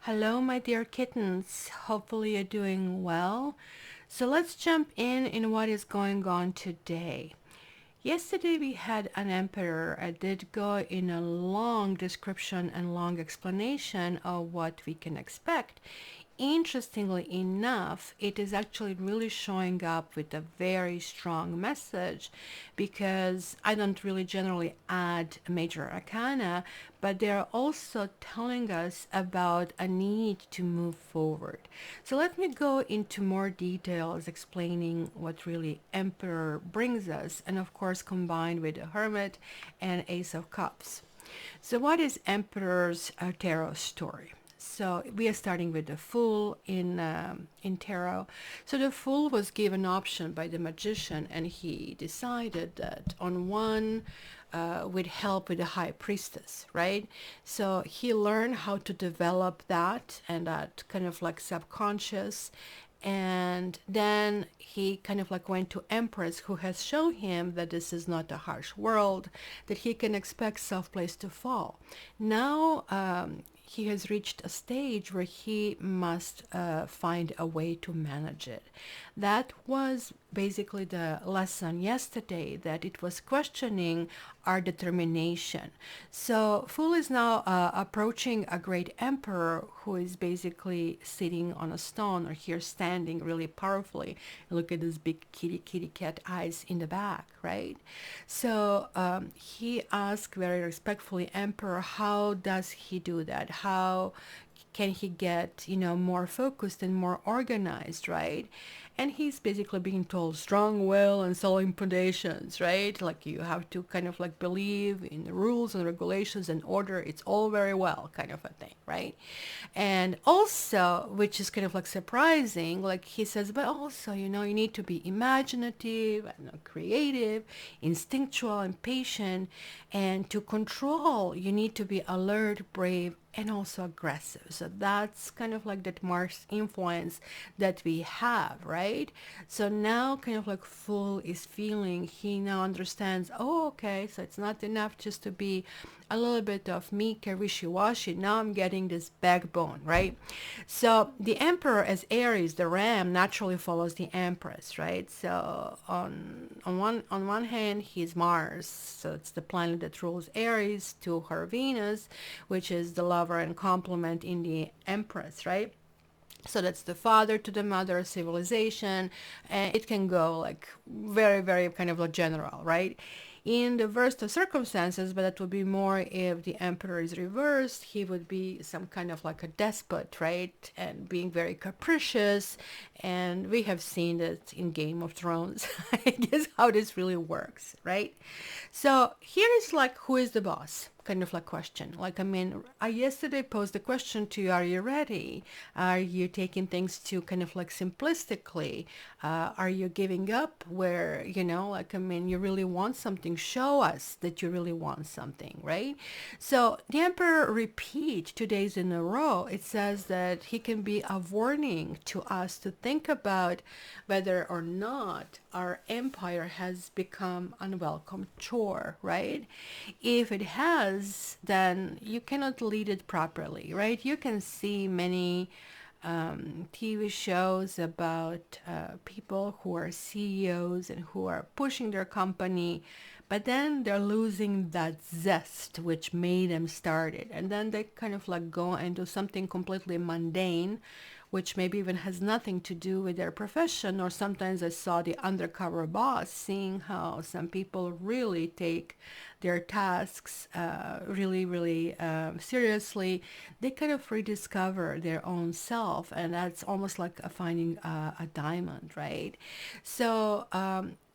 Hello, my dear kittens. Hopefully, you're doing well. So, let's jump in what is going on today. Yesterday, we had an emperor. I did go in a long description and long explanation of what we can expect. Interestingly enough, it is actually really showing up with a very strong message because I don't really generally add major arcana, but they're also telling us about a need to move forward. So let me go into more details explaining what really Emperor brings us, and of course combined with the Hermit and Ace of Cups. So what is Emperor's tarot story? So we are starting with the Fool in tarot. So the Fool was given option by the magician, and he decided that on one with help with the High Priestess, right? So he learned how to develop that, and that kind of like subconscious, and then he kind of like went to Empress, who has shown him that this is not a harsh world, that he can expect soft place to fall. Now he has reached a stage where he must find a way to manage it. That was basically the lesson yesterday, that it was questioning our determination. So Fool is now approaching a great emperor who is basically sitting on a stone, or here standing really powerfully. Look at those big kitty cat eyes in the back, right? So he asked very respectfully, Emperor, how does he do that? How can he get, more focused and more organized, right? And he's basically being told strong will and solid foundations, right? Like you have to kind of like believe in the rules and regulations and order. It's all very well, kind of a thing, right? And also, which is kind of like surprising, like he says, but also, you need to be imaginative and creative, instinctual and patient, and to control, you need to be alert, brave, and also aggressive. So that's kind of like that Mars influence that we have, right? So now kind of like Fool is feeling, he now understands, oh, okay, so it's not enough just to be a little bit of meek and wishy-washy. Now I'm getting this backbone, right? So the Emperor as Aries, the ram, naturally follows the Empress, right? So on one hand, he's Mars, so it's the planet that rules Aries, to her Venus, which is the lover and complement in the Empress, right? So that's the father to the mother civilization, and it can go like very very kind of like general, right? In the worst of circumstances, but that would be more if the emperor is reversed, he would be some kind of like a despot, right? And being very capricious, and we have seen that in Game of Thrones. I guess how this really works, right? So here is like, who is the boss, kind of like question. Like, I mean, I yesterday posed the question to you, are you ready? Are you taking things to kind of like simplistically? Are you giving up where, like, I mean, you really want something? Show us that you really want something, right? So the emperor repeat 2 days in a row. It says that he can be a warning to us to think about whether or not our empire has become unwelcome chore, right? If it has, then you cannot lead it properly, right? You can see many TV shows about people who are CEOs and who are pushing their company, but then they're losing that zest which made them start it. And then they kind of like go and do something completely mundane, which maybe even has nothing to do with their profession. Or sometimes I saw the undercover boss, seeing how some people really take their tasks really, really seriously. They kind of rediscover their own self, and that's almost like finding a diamond, right? So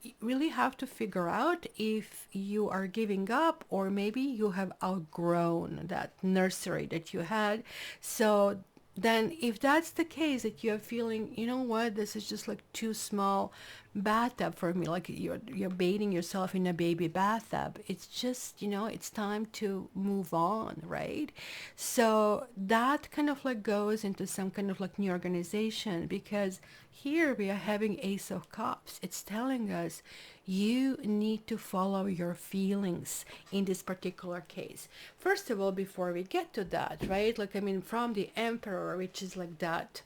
you really have to figure out if you are giving up, or maybe you have outgrown that nursery that you had. So then if that's the case, that you're feeling, you know what, this is just like too small, bathtub for me, like you're bathing yourself in a baby bathtub. It's just, it's time to move on, right? So that kind of like goes into some kind of like new organization, because here we are having Ace of Cups. It's telling us you need to follow your feelings in this particular case. First of all, before we get to that, right? Like, I mean, from the Emperor, which is like that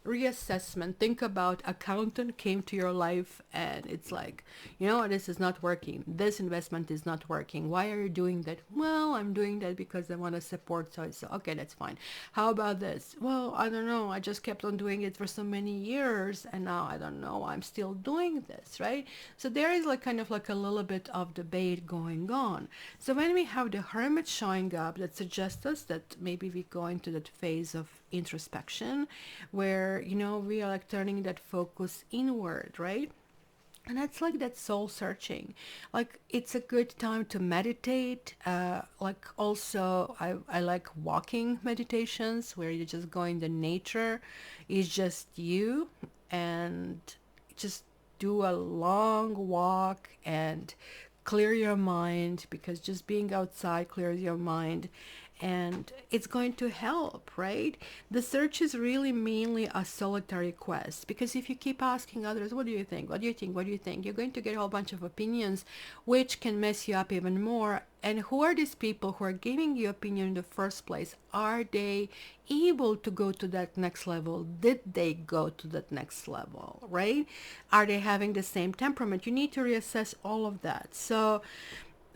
reassessment, think about accountant came to your life and it's like, this is not working. This investment is not working. Why are you doing that? Well, I'm doing that because I want to support so okay, that's fine. How about this? Well, I don't know. I just kept on doing it for so many years and now I don't know. I'm still doing this, right? So there is like kind of like a little bit of debate going on. So when we have the Hermit showing up, that suggests us that maybe we go into that phase of introspection where, we are like turning that focus inward, right? And that's like that soul searching. Like it's a good time to meditate. Like also I like walking meditations where you just go in the nature. It's just you and just do a long walk and clear your mind, because just being outside clears your mind and it's going to help, right? The search is really mainly a solitary quest, because if you keep asking others, what do you think? What do you think? What do you think? You're going to get a whole bunch of opinions, which can mess you up even more. And who are these people who are giving you opinion in the first place? Are they able to go to that next level? Did they go to that next level, right? Are they having the same temperament? You need to reassess all of that. So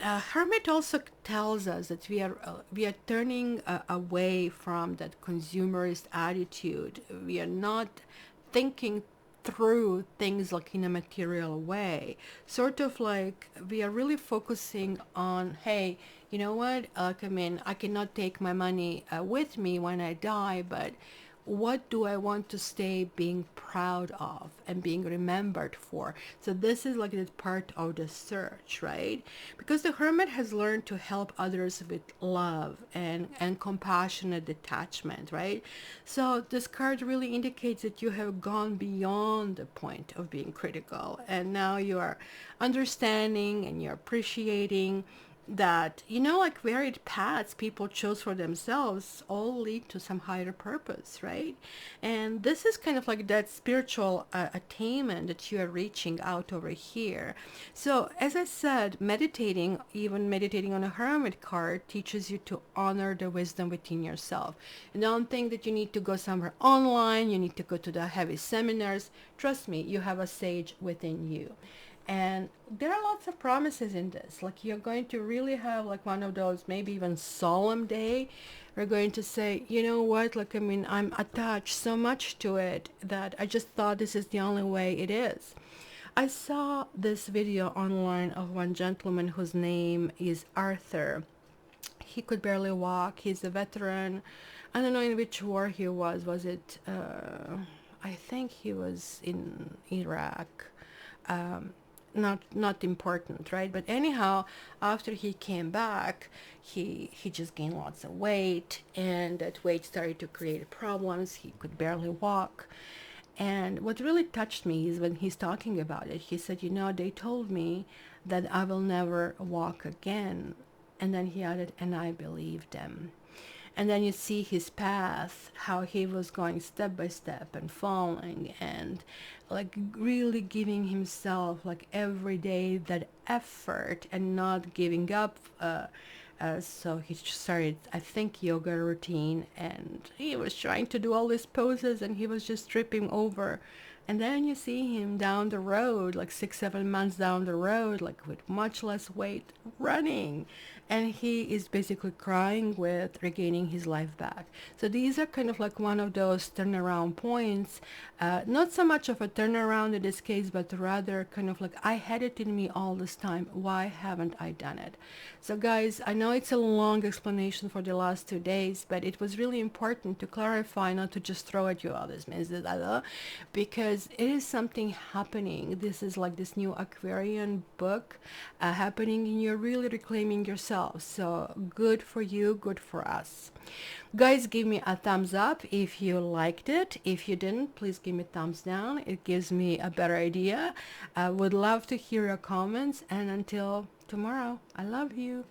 Hermit also tells us that we are turning away from that consumerist attitude. We are not thinking through things like in a material way. Sort of like we are really focusing on, hey, you know what? Like, I mean, I cannot take my money with me when I die, but what do I want to stay being proud of and being remembered for? So this is like the part of the search, right? Because the Hermit has learned to help others with love and compassionate detachment, right? So this card really indicates that you have gone beyond the point of being critical, and now you are understanding and you're appreciating that, like varied paths people chose for themselves all lead to some higher purpose, right? And this is kind of like that spiritual attainment that you are reaching out over here. So as I said, meditating, even meditating on a Hermit card, teaches you to honor the wisdom within yourself. And don't think that you need to go somewhere online, you need to go to the heavy seminars. Trust me, you have a sage within you. And there are lots of promises in this. Like you're going to really have like one of those maybe even solemn day. We're going to say, you know what, like, I mean, I'm attached so much to it that I just thought this is the only way it is. I saw this video online of one gentleman whose name is Arthur. He could barely walk. He's a veteran. I don't know in which war he was. Was it, I think he was in Iraq. Um, not important, right? But anyhow, after he came back, he just gained lots of weight, and that weight started to create problems. He could barely walk. And what really touched me is when he's talking about it, he said, they told me that I will never walk again. And then he added, and I believed them. And then you see his path, how he was going step by step and falling and like really giving himself like every day that effort and not giving up. So he started, I think, yoga routine, and he was trying to do all these poses and he was just tripping over. And then you see him down the road, like 6, 7 months down the road, like with much less weight, running. And he is basically crying with regaining his life back. So these are kind of like one of those turnaround points. Not so much of a turnaround in this case, but rather kind of like, I had it in me all this time. Why haven't I done it? So guys, I know it's a long explanation for the last 2 days, but it was really important to clarify, not to just throw at you all this means that, because because it is something happening. This is like this new Aquarian book happening, and you're really reclaiming yourself. So good for you, good for us. Guys, give me a thumbs up if you liked it. If you didn't, please give me a thumbs down. It gives me a better idea. I would love to hear your comments, and until tomorrow, I love you.